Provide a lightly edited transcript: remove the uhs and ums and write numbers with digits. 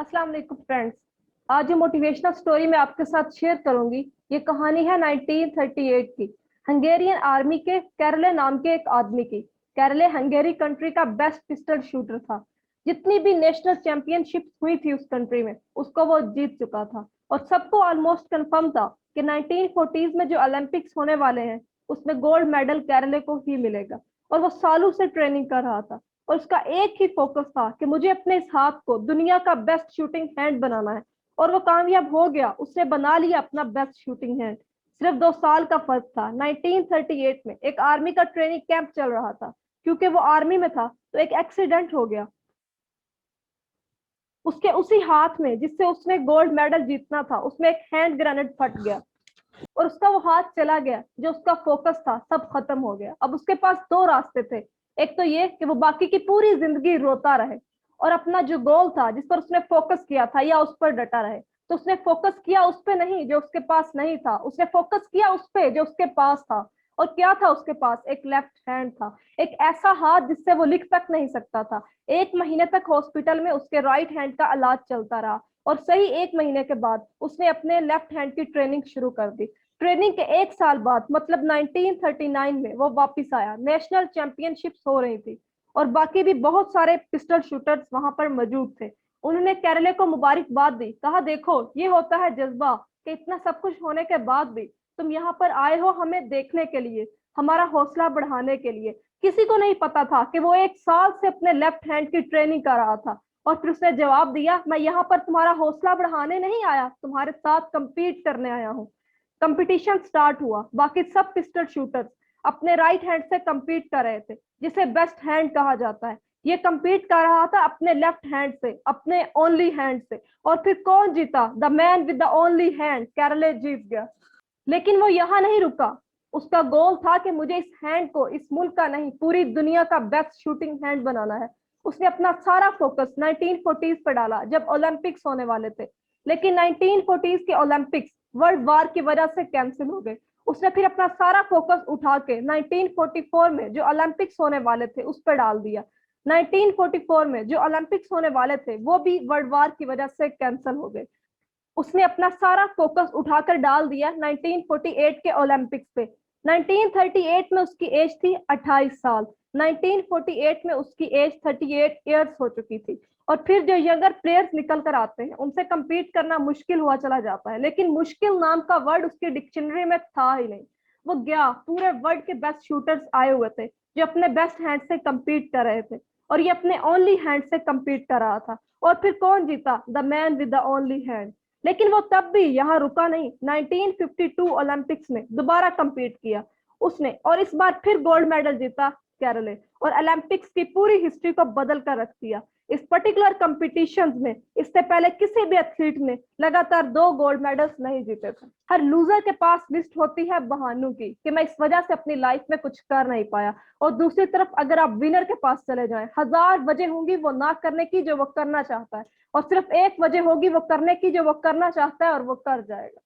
अस्सलाम वालेकुम फ्रेंड्स। आज जो मोटिवेशनल स्टोरी मैं आपके साथ शेयर करूंगी, ये कहानी है 1938 की। हंगेरियन आर्मी के कैरले नाम के एक आदमी की। कैरले हंगेरी कंट्री का बेस्ट पिस्टल शूटर था। जितनी भी नेशनल चैंपियनशिप हुई थी उस कंट्री में, उसको वो जीत चुका था। और सबको ऑलमोस्ट कंफर्म था कि 1940s में जो ओलंपिक्स होने वाले हैं उसमें गोल्ड मेडल कैरले को ही मिलेगा। और वो सालों से ट्रेनिंग कर रहा था और उसका एक ही फोकस था कि मुझे अपने इस हाथ को दुनिया का बेस्ट शूटिंग हैंड बनाना है। और वो कामयाब हो गया, उसने बना लिया अपना बेस्ट शूटिंग हैंड। सिर्फ 2 साल का फर्क था। 1938 में एक आर्मी का ट्रेनिंग कैंप चल रहा था। क्योंकि वो आर्मी में था तो एक एक्सीडेंट हो गया। उसके उसी हाथ में जिससे उसने गोल्ड मेडल जीतना था, उसमें एक हैंड ग्रेनेड फट गया और उसका वो हाथ चला गया। जो उसका फोकस था सब खत्म हो गया। अब उसके पास दो रास्ते थे। एक तो ये कि वो बाकी की पूरी जिंदगी रोता रहे और अपना जो गोल था जिस पर उसने फोकस किया था या उस पर डटा रहे। तो उसने फोकस किया उस पे नहीं जो उसके पास नहीं था, उसने फोकस किया उस पे जो उसके पास था। और क्या था उसके पास? एक लेफ्ट हैंड था। एक ऐसा हाथ जिससे वो लिख तक नहीं सकता था। 1 महीने तक हॉस्पिटल में उसके राइट हैंड का इलाज चलता रहा। और सही 1 महीने के बाद उसने अपने लेफ्ट हैंड की ट्रेनिंग शुरू कर दी। ट्रेनिंग के 1 साल बाद मतलब 1939 में वो वापस आया। नेशनल चैंपियनशिप्स हो रही थी और बाकी भी बहुत सारे पिस्टल शूटर्स वहां पर मौजूद थे। उन्होंने केरले को मुबारकबाद दी। कहा, देखो ये होता है जज्बा कि इतना सब कुछ होने के बाद भी तुम यहाँ पर आए हो हमें देखने के लिए, हमारा हौसला बढ़ाने के लिए। किसी को नहीं पता था कि वो 1 साल से अपने लेफ्ट हैंड की ट्रेनिंग कर रहा था। और फिर उसने जवाब दिया, मैं यहाँ पर तुम्हारा हौसला बढ़ाने नहीं आया, तुम्हारे साथ compete करने आया हूँ। कंपटीशन स्टार्ट हुआ। बाकी सब पिस्टल शूटर्स अपने राइट हैंड से compete कर रहे थे, जिसे बेस्ट हैंड कहा जाता है। ये compete कर रहा था अपने लेफ्ट हैंड से, अपने ओनली हैंड से। और फिर कौन जीता? The man with the only hand, केरले जीत गया। लेकिन वो यहाँ नहीं रुका। उसका गोल था कि मुझे इस हैंड को इस मुल्क का नहीं पूरी दुनिया का बेस्ट शूटिंग हैंड बनाना है। उसने अपना सारा फोकस 1940s पर डाला जब ओलंपिक्स होने वाले थे। लेकिन 1940s के ओलंपिक्स वर्ल्ड वार की वजह से कैंसिल हो गए। उसने फिर अपना सारा फोकस उठा के 1944 में जो ओलंपिक्स होने वाले थे उस पर डाल दिया। 1944 में जो ओलंपिक्स होने वाले थे वो भी वर्ल्ड वार की वजह से कैंसिल हो गए। उसने अपना सारा फोकस उठाकर डाल दिया 1948 के ओलंपिक्स पे। 1938 में उसकी एज थी 28 साल। 1948 में उसकी एज 38 ईयर्स हो चुकी थी। और फिर जो यंगर प्लेयर्स निकल कर आते हैं उनसे compete करना मुश्किल हुआ चला जाता है। लेकिन मुश्किल नाम का वर्ड उसकी डिक्शनरी में था ही नहीं। वो गया, पूरे वर्ल्ड के बेस्ट शूटर्स आए हुए थे जो अपने बेस्ट हैंड से compete कर रहे थे। और ये अपने ओनली हैंड से compete कर रहा था। और फिर कौन जीता? The man with the only hand. लेकिन वो तब भी यहाँ रुका नहीं। 1952 ओलंपिक्स में दोबारा compete किया उसने और इस बार फिर गोल्ड मेडल जीता केरले। और ओलंपिक्स की पूरी हिस्ट्री को बदल कर रख दिया। इस पर्टिकुलर कंपटीशंस में इससे पहले किसी भी एथलीट ने लगातार 2 गोल्ड मेडल्स नहीं जीते थे। हर लूजर के पास लिस्ट होती है बहानों की कि मैं इस वजह से अपनी लाइफ में कुछ कर नहीं पाया। और दूसरी तरफ अगर आप विनर के पास चले जाएं, 1000 वजह होंगी वो ना करने की जो वो करना चाहता है, और सिर्फ एक वजह होगी वो करने की जो वो करना चाहता है, और वो कर जाएगा।